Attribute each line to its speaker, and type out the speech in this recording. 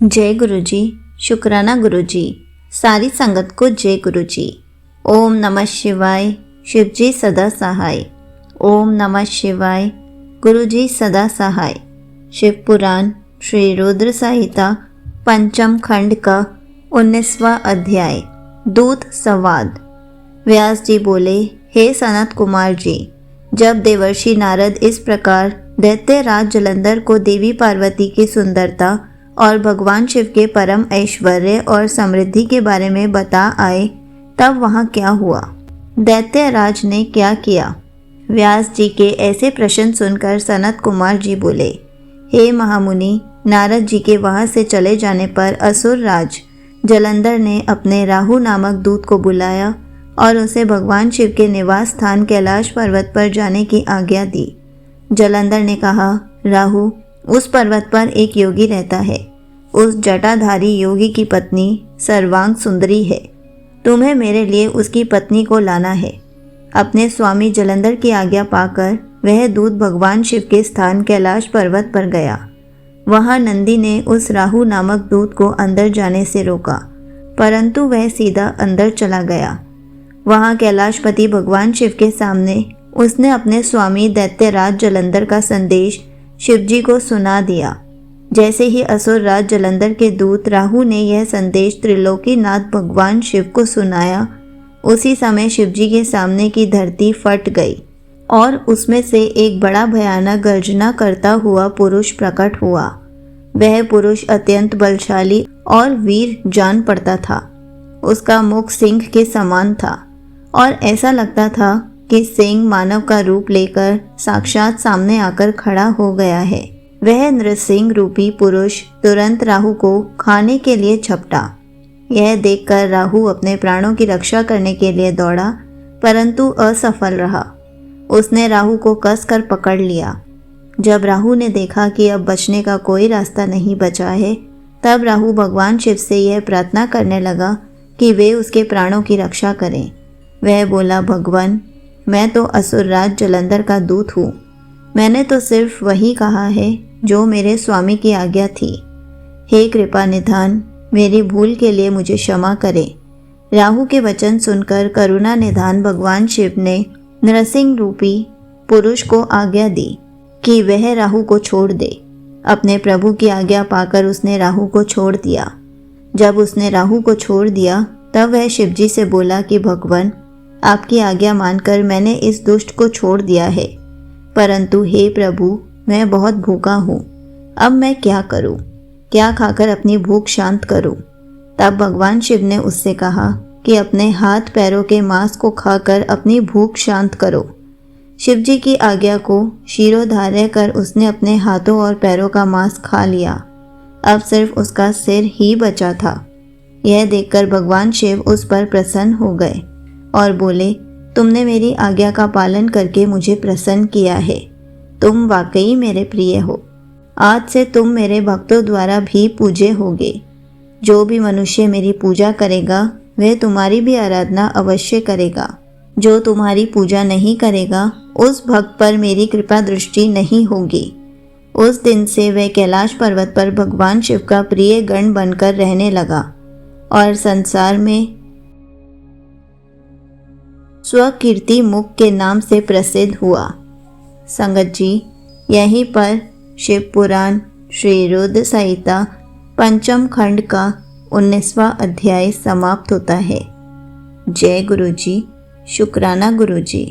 Speaker 1: जय गुरु जी। शुक्राना गुरु जी। सारी संगत को जय गुरु जी। ओम नमः शिवाय। शिव जी सदा सहाय। ओम नमः शिवाय। गुरु जी सदा सहाय। शिव पुराण श्री रुद्र संहिता पंचम खंड का 19वां अध्याय। दूत संवाद। व्यास जी बोले, हे सनत कुमार जी, जब देवर्षि नारद इस प्रकार दैत्य राज जलंधर को देवी पार्वती की सुंदरता और भगवान शिव के परम ऐश्वर्य और समृद्धि के बारे में बता आए, तब वहाँ क्या हुआ? दैत्य राज ने क्या किया? व्यास जी के ऐसे प्रश्न सुनकर सनत कुमार जी बोले, हे महामुनि, नारद जी के वहाँ से चले जाने पर असुर राज जलंधर ने अपने राहु नामक दूत को बुलाया और उसे भगवान शिव के निवास स्थान कैलाश पर्वत पर जाने की आज्ञा दी। जलंधर ने कहा, राहु, उस पर्वत पर एक योगी रहता है। उस जटाधारी योगी की पत्नी सर्वांग सुंदरी है। तुम्हें मेरे लिए उसकी पत्नी को लाना है। अपने स्वामी जलंधर की आज्ञा पाकर वह दूत भगवान शिव के स्थान कैलाश पर्वत पर गया। वहां नंदी ने उस राहु नामक दूत को अंदर जाने से रोका, परंतु वह सीधा अंदर चला गया। वहां कैलाशपति भगवान शिव के सामने उसने अपने स्वामी दैत्यराज जलंधर का संदेश शिवजी को सुना दिया। जैसे ही असुर राज जलंधर के दूत राहु ने यह संदेश त्रिलोकीनाथ भगवान शिव को सुनाया, उसी समय शिवजी के सामने की धरती फट गई और उसमें से एक बड़ा भयानक गर्जना करता हुआ पुरुष प्रकट हुआ। वह पुरुष अत्यंत बलशाली और वीर जान पड़ता था। उसका मुख सिंह के समान था और ऐसा लगता था कि सिंह मानव का रूप लेकर साक्षात सामने आकर खड़ा हो गया है। वह नृसिंह रूपी पुरुष तुरंत राहु को खाने के लिए झपटा। यह देखकर राहु अपने प्राणों की रक्षा करने के लिए दौड़ा, परंतु असफल रहा। उसने राहु को कसकर पकड़ लिया। जब राहु ने देखा कि अब बचने का कोई रास्ता नहीं बचा है, तब राहु भगवान शिव से यह प्रार्थना करने लगा कि वे उसके प्राणों की रक्षा करें। वह बोला, भगवान, मैं तो असुरराज जलंधर का दूत हूँ। मैंने तो सिर्फ वही कहा है जो मेरे स्वामी की आज्ञा थी। हे कृपा निधान, मेरी भूल के लिए मुझे क्षमा करें। राहु के वचन सुनकर करुणा निधान भगवान शिव ने नृसिंह रूपी पुरुष को आज्ञा दी कि वह राहु को छोड़ दे। अपने प्रभु की आज्ञा पाकर उसने राहु को छोड़ दिया। जब उसने राहु को छोड़ दिया, तब वह शिवजी से बोला कि भगवान, आपकी आज्ञा मानकर मैंने इस दुष्ट को छोड़ दिया है, परंतु हे प्रभु, मैं बहुत भूखा हूँ। अब मैं क्या करूँ? क्या खाकर अपनी भूख शांत करूँ? तब भगवान शिव ने उससे कहा कि अपने हाथ पैरों के मांस को खाकर अपनी भूख शांत करो। शिवजी की आज्ञा को शिरोधार्य कर उसने अपने हाथों और पैरों का मांस खा लिया। अब सिर्फ उसका सिर ही बचा था। यह देखकर भगवान शिव उस पर प्रसन्न हो गए और बोले, तुमने मेरी आज्ञा का पालन करके मुझे प्रसन्न किया है। तुम वाकई मेरे प्रिय हो। आज से तुम मेरे भक्तों द्वारा भी पूजे होगे। जो भी मनुष्य मेरी पूजा करेगा, वह तुम्हारी भी आराधना अवश्य करेगा। जो तुम्हारी पूजा नहीं करेगा, उस भक्त पर मेरी कृपा दृष्टि नहीं होगी। उस दिन से वह कैलाश पर्वत पर भगवान शिव का प्रिय गण बनकर रहने लगा और संसार में स्वकीर्ति मुख के नाम से प्रसिद्ध हुआ। संगत जी, यहीं पर शिव पुराण श्री रुद्र संहिता पंचम खंड का 19वां अध्याय समाप्त होता है। जय गुरु जी। शुक्राना गुरु जी।